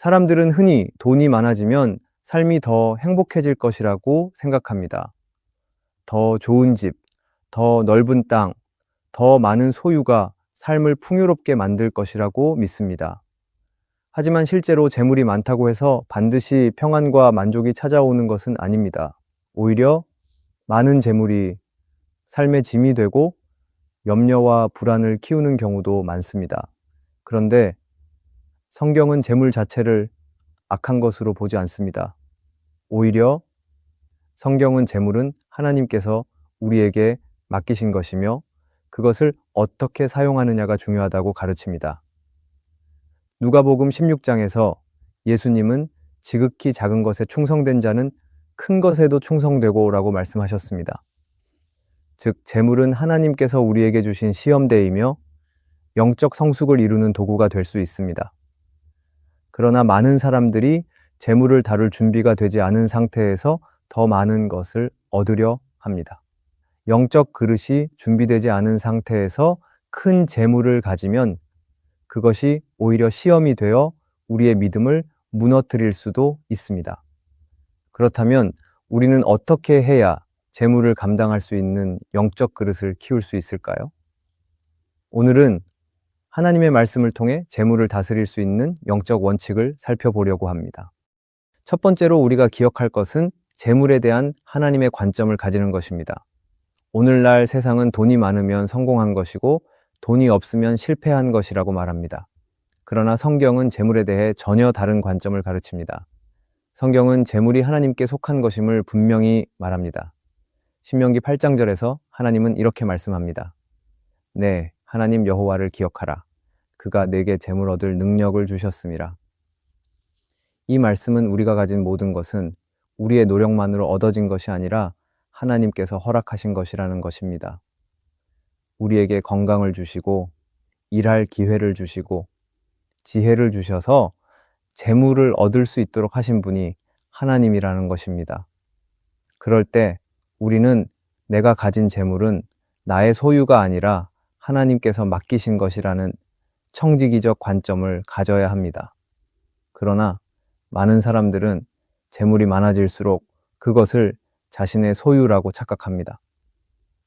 사람들은 흔히 돈이 많아지면 삶이 더 행복해질 것이라고 생각합니다. 더 좋은 집, 더 넓은 땅, 더 많은 소유가 삶을 풍요롭게 만들 것이라고 믿습니다. 하지만 실제로 재물이 많다고 해서 반드시 평안과 만족이 찾아오는 것은 아닙니다. 오히려 많은 재물이 삶의 짐이 되고 염려와 불안을 키우는 경우도 많습니다. 그런데 성경은 재물 자체를 악한 것으로 보지 않습니다. 오히려 성경은 재물은 하나님께서 우리에게 맡기신 것이며 그것을 어떻게 사용하느냐가 중요하다고 가르칩니다. 누가복음 16장에서 예수님은 지극히 작은 것에 충성된 자는 큰 것에도 충성되고 라고 말씀하셨습니다. 즉, 재물은 하나님께서 우리에게 주신 시험대이며 영적 성숙을 이루는 도구가 될 수 있습니다. 그러나 많은 사람들이 재물을 다룰 준비가 되지 않은 상태에서 더 많은 것을 얻으려 합니다. 영적 그릇이 준비되지 않은 상태에서 큰 재물을 가지면 그것이 오히려 시험이 되어 우리의 믿음을 무너뜨릴 수도 있습니다. 그렇다면 우리는 어떻게 해야 재물을 감당할 수 있는 영적 그릇을 키울 수 있을까요? 오늘은 하나님의 말씀을 통해 재물을 다스릴 수 있는 영적 원칙을 살펴보려고 합니다. 첫 번째로 우리가 기억할 것은 재물에 대한 하나님의 관점을 가지는 것입니다. 오늘날 세상은 돈이 많으면 성공한 것이고 돈이 없으면 실패한 것이라고 말합니다. 그러나 성경은 재물에 대해 전혀 다른 관점을 가르칩니다. 성경은 재물이 하나님께 속한 것임을 분명히 말합니다. 신명기 8장절에서 하나님은 이렇게 말씀합니다. 네, 하나님 여호와를 기억하라. 그가 내게 재물 얻을 능력을 주셨음이라. 이 말씀은 우리가 가진 모든 것은 우리의 노력만으로 얻어진 것이 아니라 하나님께서 허락하신 것이라는 것입니다. 우리에게 건강을 주시고 일할 기회를 주시고 지혜를 주셔서 재물을 얻을 수 있도록 하신 분이 하나님이라는 것입니다. 그럴 때 우리는 내가 가진 재물은 나의 소유가 아니라 하나님께서 맡기신 것이라는 청지기적 관점을 가져야 합니다. 그러나 많은 사람들은 재물이 많아질수록 그것을 자신의 소유라고 착각합니다.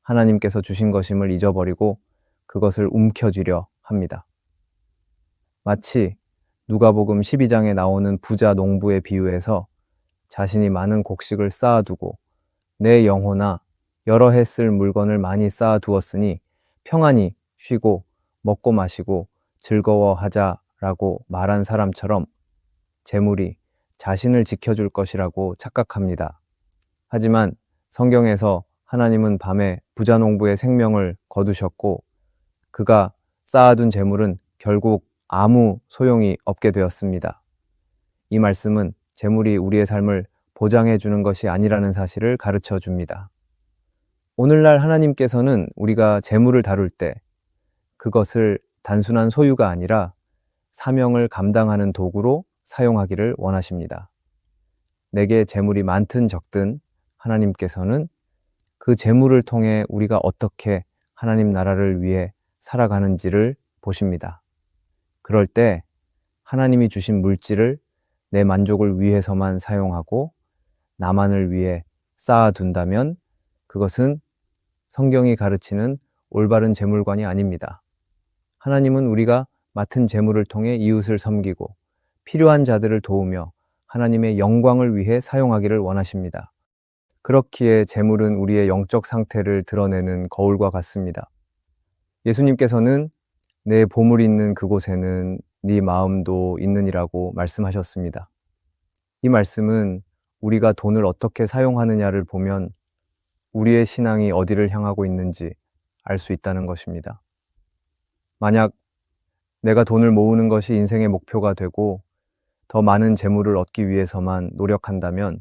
하나님께서 주신 것임을 잊어버리고 그것을 움켜쥐려 합니다. 마치 누가복음 12장에 나오는 부자 농부의 비유에서 자신이 많은 곡식을 쌓아두고 내 영혼아 여러 해 쓸 물건을 많이 쌓아두었으니 평안히 쉬고 먹고 마시고 즐거워하자라고 말한 사람처럼 재물이 자신을 지켜줄 것이라고 착각합니다. 하지만 성경에서 하나님은 밤에 부자 농부의 생명을 거두셨고 그가 쌓아둔 재물은 결국 아무 소용이 없게 되었습니다. 이 말씀은 재물이 우리의 삶을 보장해 주는 것이 아니라는 사실을 가르쳐 줍니다. 오늘날 하나님께서는 우리가 재물을 다룰 때 그것을 단순한 소유가 아니라 사명을 감당하는 도구로 사용하기를 원하십니다. 내게 재물이 많든 적든 하나님께서는 그 재물을 통해 우리가 어떻게 하나님 나라를 위해 살아가는지를 보십니다. 그럴 때 하나님이 주신 물질을 내 만족을 위해서만 사용하고 나만을 위해 쌓아둔다면 그것은 성경이 가르치는 올바른 재물관이 아닙니다. 하나님은 우리가 맡은 재물을 통해 이웃을 섬기고 필요한 자들을 도우며 하나님의 영광을 위해 사용하기를 원하십니다. 그렇기에 재물은 우리의 영적 상태를 드러내는 거울과 같습니다. 예수님께서는 내 보물이 있는 그곳에는 네 마음도 있느니라고 말씀하셨습니다. 이 말씀은 우리가 돈을 어떻게 사용하느냐를 보면 우리의 신앙이 어디를 향하고 있는지 알 수 있다는 것입니다. 만약 내가 돈을 모으는 것이 인생의 목표가 되고 더 많은 재물을 얻기 위해서만 노력한다면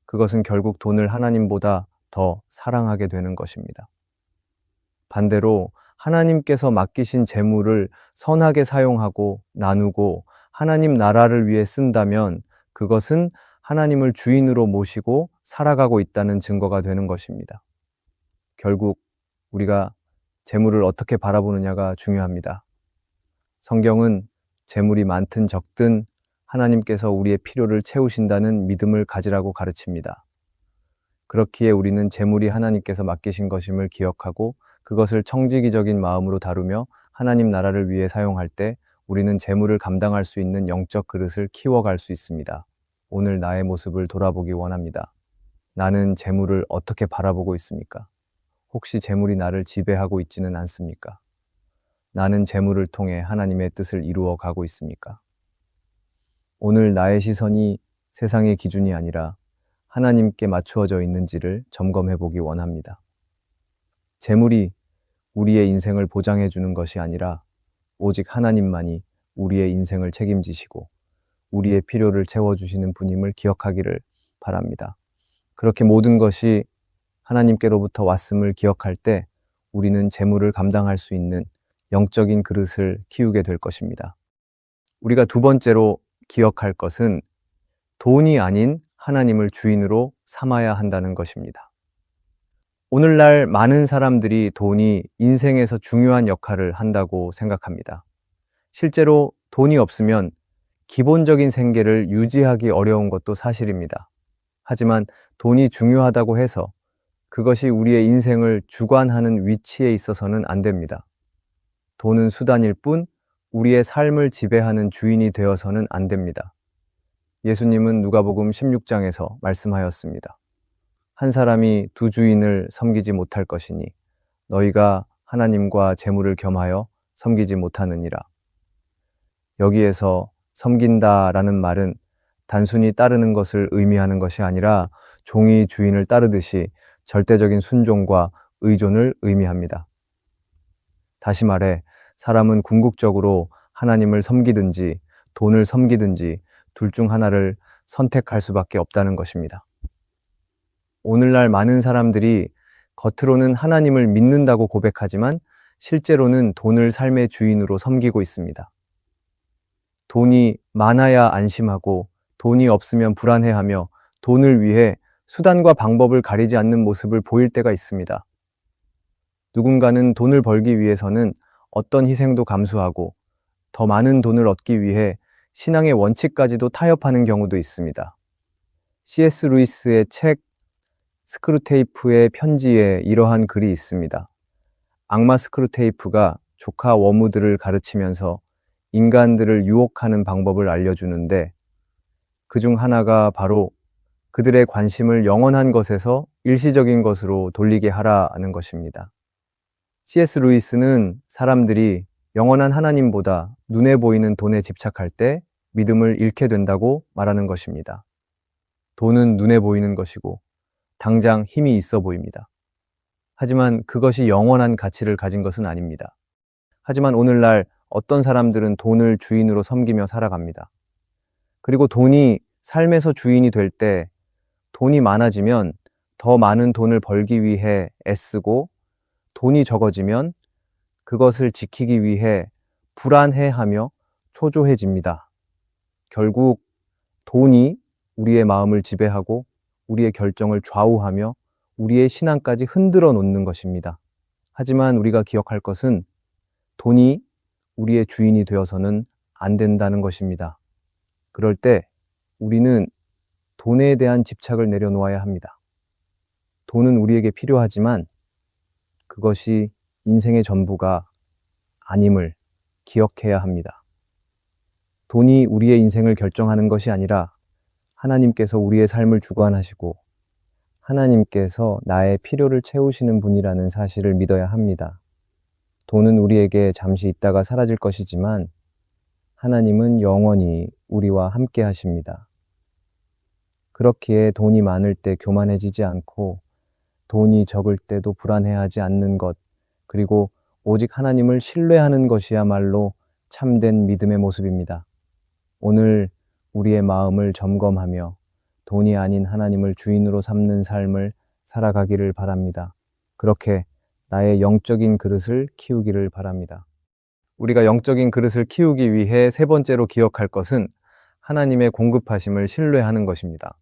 그것은 결국 돈을 하나님보다 더 사랑하게 되는 것입니다. 반대로 하나님께서 맡기신 재물을 선하게 사용하고 나누고 하나님 나라를 위해 쓴다면 그것은 하나님을 주인으로 모시고 살아가고 있다는 증거가 되는 것입니다. 결국 우리가 재물을 어떻게 바라보느냐가 중요합니다. 성경은 재물이 많든 적든 하나님께서 우리의 필요를 채우신다는 믿음을 가지라고 가르칩니다. 그렇기에 우리는 재물이 하나님께서 맡기신 것임을 기억하고 그것을 청지기적인 마음으로 다루며 하나님 나라를 위해 사용할 때 우리는 재물을 감당할 수 있는 영적 그릇을 키워갈 수 있습니다. 오늘 나의 모습을 돌아보기 원합니다. 나는 재물을 어떻게 바라보고 있습니까? 혹시 재물이 나를 지배하고 있지는 않습니까? 나는 재물을 통해 하나님의 뜻을 이루어 가고 있습니까? 오늘 나의 시선이 세상의 기준이 아니라 하나님께 맞추어져 있는지를 점검해 보기 원합니다. 재물이 우리의 인생을 보장해 주는 것이 아니라 오직 하나님만이 우리의 인생을 책임지시고 우리의 필요를 채워주시는 분임을 기억하기를 바랍니다. 그렇게 모든 것이 하나님께로부터 왔음을 기억할 때 우리는 재물을 감당할 수 있는 영적인 그릇을 키우게 될 것입니다. 우리가 두 번째로 기억할 것은 돈이 아닌 하나님을 주인으로 삼아야 한다는 것입니다. 오늘날 많은 사람들이 돈이 인생에서 중요한 역할을 한다고 생각합니다. 실제로 돈이 없으면 기본적인 생계를 유지하기 어려운 것도 사실입니다. 하지만 돈이 중요하다고 해서 그것이 우리의 인생을 주관하는 위치에 있어서는 안 됩니다. 돈은 수단일 뿐 우리의 삶을 지배하는 주인이 되어서는 안 됩니다. 예수님은 누가복음 16장에서 말씀하였습니다. 한 사람이 두 주인을 섬기지 못할 것이니 너희가 하나님과 재물을 겸하여 섬기지 못하느니라. 여기에서 섬긴다라는 말은 단순히 따르는 것을 의미하는 것이 아니라 종이 주인을 따르듯이 절대적인 순종과 의존을 의미합니다. 다시 말해 사람은 궁극적으로 하나님을 섬기든지 돈을 섬기든지 둘 중 하나를 선택할 수밖에 없다는 것입니다. 오늘날 많은 사람들이 겉으로는 하나님을 믿는다고 고백하지만 실제로는 돈을 삶의 주인으로 섬기고 있습니다. 돈이 많아야 안심하고 돈이 없으면 불안해하며 돈을 위해 수단과 방법을 가리지 않는 모습을 보일 때가 있습니다. 누군가는 돈을 벌기 위해서는 어떤 희생도 감수하고 더 많은 돈을 얻기 위해 신앙의 원칙까지도 타협하는 경우도 있습니다. C.S. 루이스의 책 스크루테이프의 편지에 이러한 글이 있습니다. 악마 스크루테이프가 조카 워무드를 가르치면서 인간들을 유혹하는 방법을 알려주는데 그중 하나가 바로 그들의 관심을 영원한 것에서 일시적인 것으로 돌리게 하라는 것입니다. C.S. 루이스는 사람들이 영원한 하나님보다 눈에 보이는 돈에 집착할 때 믿음을 잃게 된다고 말하는 것입니다. 돈은 눈에 보이는 것이고 당장 힘이 있어 보입니다. 하지만 그것이 영원한 가치를 가진 것은 아닙니다. 하지만 오늘날 어떤 사람들은 돈을 주인으로 섬기며 살아갑니다. 그리고 돈이 삶에서 주인이 될 때 돈이 많아지면 더 많은 돈을 벌기 위해 애쓰고 돈이 적어지면 그것을 지키기 위해 불안해하며 초조해집니다. 결국 돈이 우리의 마음을 지배하고 우리의 결정을 좌우하며 우리의 신앙까지 흔들어 놓는 것입니다. 하지만 우리가 기억할 것은 돈이 우리의 주인이 되어서는 안 된다는 것입니다. 그럴 때 우리는 돈에 대한 집착을 내려놓아야 합니다. 돈은 우리에게 필요하지만 그것이 인생의 전부가 아님을 기억해야 합니다. 돈이 우리의 인생을 결정하는 것이 아니라 하나님께서 우리의 삶을 주관하시고 하나님께서 나의 필요를 채우시는 분이라는 사실을 믿어야 합니다. 돈은 우리에게 잠시 있다가 사라질 것이지만 하나님은 영원히 우리와 함께 하십니다. 그렇기에 돈이 많을 때 교만해지지 않고 돈이 적을 때도 불안해하지 않는 것, 그리고 오직 하나님을 신뢰하는 것이야말로 참된 믿음의 모습입니다. 오늘 우리의 마음을 점검하며 돈이 아닌 하나님을 주인으로 삼는 삶을 살아가기를 바랍니다. 그렇게 나의 영적인 그릇을 키우기를 바랍니다. 우리가 영적인 그릇을 키우기 위해 세 번째로 기억할 것은 하나님의 공급하심을 신뢰하는 것입니다.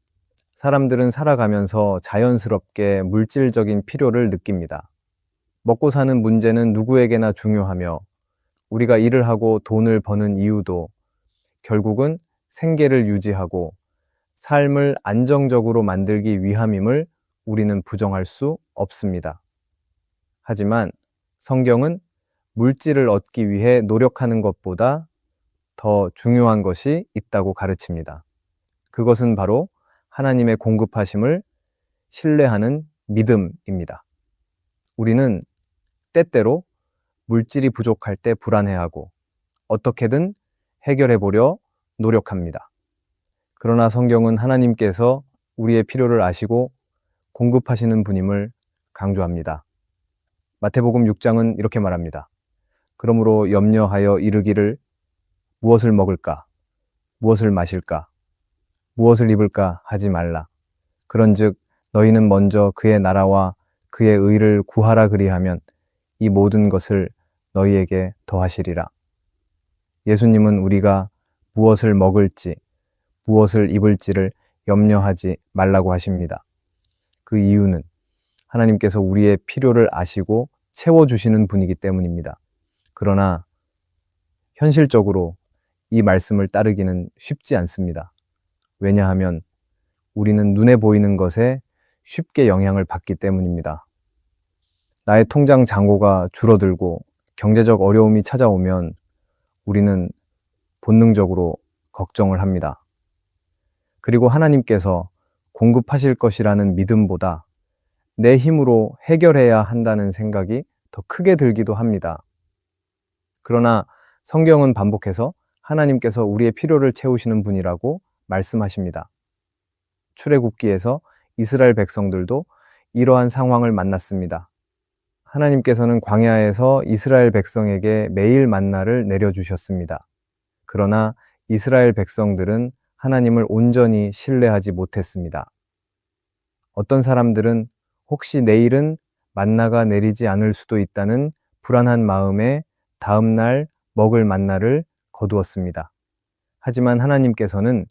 사람들은 살아가면서 자연스럽게 물질적인 필요를 느낍니다. 먹고 사는 문제는 누구에게나 중요하며 우리가 일을 하고 돈을 버는 이유도 결국은 생계를 유지하고 삶을 안정적으로 만들기 위함임을 우리는 부정할 수 없습니다. 하지만 성경은 물질을 얻기 위해 노력하는 것보다 더 중요한 것이 있다고 가르칩니다. 그것은 바로 하나님의 공급하심을 신뢰하는 믿음입니다. 우리는 때때로 물질이 부족할 때 불안해하고 어떻게든 해결해 보려 노력합니다. 그러나 성경은 하나님께서 우리의 필요를 아시고 공급하시는 분임을 강조합니다. 마태복음 6장은 이렇게 말합니다. 그러므로 염려하여 이르기를 무엇을 먹을까? 무엇을 마실까? 무엇을 입을까? 하지 말라. 그런즉 너희는 먼저 그의 나라와 그의 의를 구하라 그리하면 이 모든 것을 너희에게 더하시리라. 예수님은 우리가 무엇을 먹을지, 무엇을 입을지를 염려하지 말라고 하십니다. 그 이유는 하나님께서 우리의 필요를 아시고 채워주시는 분이기 때문입니다. 그러나 현실적으로 이 말씀을 따르기는 쉽지 않습니다. 왜냐하면 우리는 눈에 보이는 것에 쉽게 영향을 받기 때문입니다. 나의 통장 잔고가 줄어들고 경제적 어려움이 찾아오면 우리는 본능적으로 걱정을 합니다. 그리고 하나님께서 공급하실 것이라는 믿음보다 내 힘으로 해결해야 한다는 생각이 더 크게 들기도 합니다. 그러나 성경은 반복해서 하나님께서 우리의 필요를 채우시는 분이라고 말씀하십니다. 출애굽기에서 이스라엘 백성들도 이러한 상황을 만났습니다. 하나님께서는 광야에서 이스라엘 백성에게 매일 만나를 내려주셨습니다. 그러나 이스라엘 백성들은 하나님을 온전히 신뢰하지 못했습니다. 어떤 사람들은 혹시 내일은 만나가 내리지 않을 수도 있다는 불안한 마음에 다음 날 먹을 만나를 거두었습니다. 하지만 하나님께서는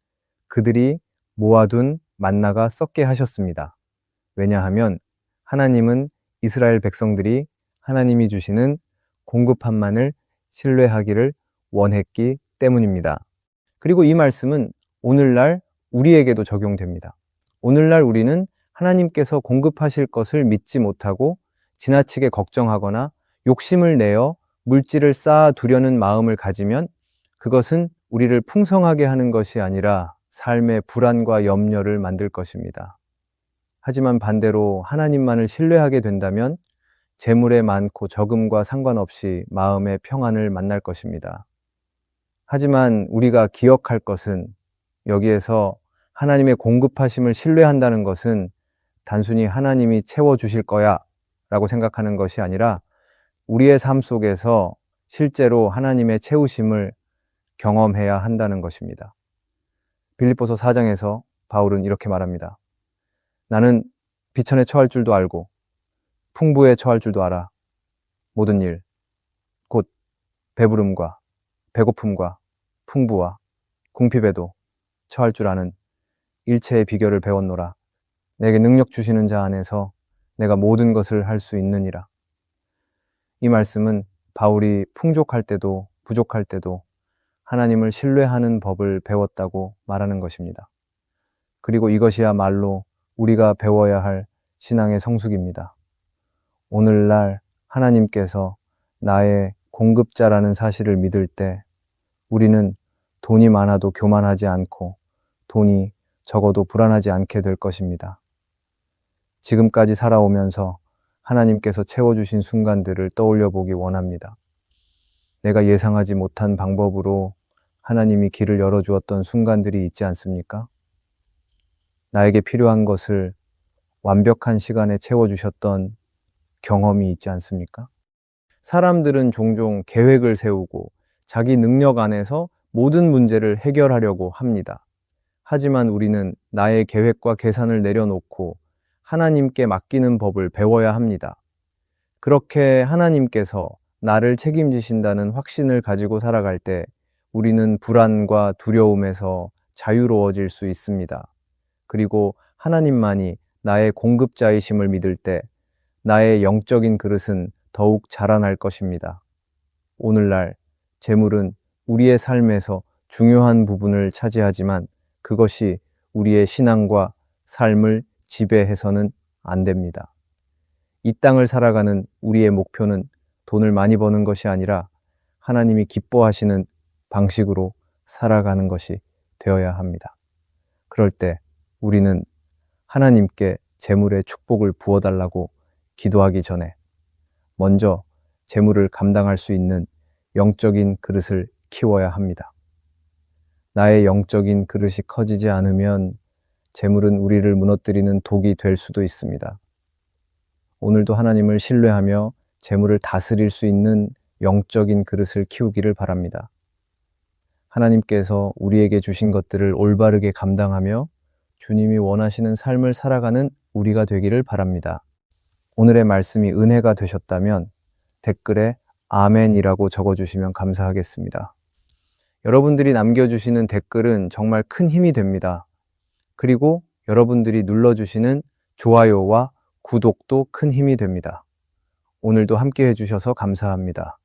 그들이 모아둔 만나가 썩게 하셨습니다. 왜냐하면 하나님은 이스라엘 백성들이 하나님이 주시는 공급함만을 신뢰하기를 원했기 때문입니다. 그리고 이 말씀은 오늘날 우리에게도 적용됩니다. 오늘날 우리는 하나님께서 공급하실 것을 믿지 못하고 지나치게 걱정하거나 욕심을 내어 물질을 쌓아두려는 마음을 가지면 그것은 우리를 풍성하게 하는 것이 아니라 삶의 불안과 염려를 만들 것입니다. 하지만 반대로 하나님만을 신뢰하게 된다면 재물의 많고 적음과 상관없이 마음의 평안을 만날 것입니다. 하지만 우리가 기억할 것은 여기에서 하나님의 공급하심을 신뢰한다는 것은 단순히 하나님이 채워주실 거야 라고 생각하는 것이 아니라 우리의 삶 속에서 실제로 하나님의 채우심을 경험해야 한다는 것입니다. 빌립보서 4장에서 바울은 이렇게 말합니다. 나는 비천에 처할 줄도 알고 풍부에 처할 줄도 알아. 모든 일, 곧 배부름과 배고픔과 풍부와 궁핍에도 처할 줄 아는 일체의 비결을 배웠노라. 내게 능력 주시는 자 안에서 내가 모든 것을 할 수 있느니라. 이 말씀은 바울이 풍족할 때도 부족할 때도 하나님을 신뢰하는 법을 배웠다고 말하는 것입니다. 그리고 이것이야말로 우리가 배워야 할 신앙의 성숙입니다. 오늘날 하나님께서 나의 공급자라는 사실을 믿을 때 우리는 돈이 많아도 교만하지 않고 돈이 적어도 불안하지 않게 될 것입니다. 지금까지 살아오면서 하나님께서 채워주신 순간들을 떠올려 보기 원합니다. 내가 예상하지 못한 방법으로 하나님이 길을 열어주었던 순간들이 있지 않습니까? 나에게 필요한 것을 완벽한 시간에 채워주셨던 경험이 있지 않습니까? 사람들은 종종 계획을 세우고 자기 능력 안에서 모든 문제를 해결하려고 합니다. 하지만 우리는 나의 계획과 계산을 내려놓고 하나님께 맡기는 법을 배워야 합니다. 그렇게 하나님께서 나를 책임지신다는 확신을 가지고 살아갈 때 우리는 불안과 두려움에서 자유로워질 수 있습니다. 그리고 하나님만이 나의 공급자이심을 믿을 때 나의 영적인 그릇은 더욱 자라날 것입니다. 오늘날 재물은 우리의 삶에서 중요한 부분을 차지하지만 그것이 우리의 신앙과 삶을 지배해서는 안 됩니다. 이 땅을 살아가는 우리의 목표는 돈을 많이 버는 것이 아니라 하나님이 기뻐하시는 방식으로 살아가는 것이 되어야 합니다. 그럴 때 우리는 하나님께 재물의 축복을 부어달라고 기도하기 전에 먼저 재물을 감당할 수 있는 영적인 그릇을 키워야 합니다. 나의 영적인 그릇이 커지지 않으면 재물은 우리를 무너뜨리는 독이 될 수도 있습니다. 오늘도 하나님을 신뢰하며 재물을 다스릴 수 있는 영적인 그릇을 키우기를 바랍니다. 하나님께서 우리에게 주신 것들을 올바르게 감당하며 주님이 원하시는 삶을 살아가는 우리가 되기를 바랍니다. 오늘의 말씀이 은혜가 되셨다면 댓글에 아멘이라고 적어주시면 감사하겠습니다. 여러분들이 남겨주시는 댓글은 정말 큰 힘이 됩니다. 그리고 여러분들이 눌러주시는 좋아요와 구독도 큰 힘이 됩니다. 오늘도 함께 해주셔서 감사합니다.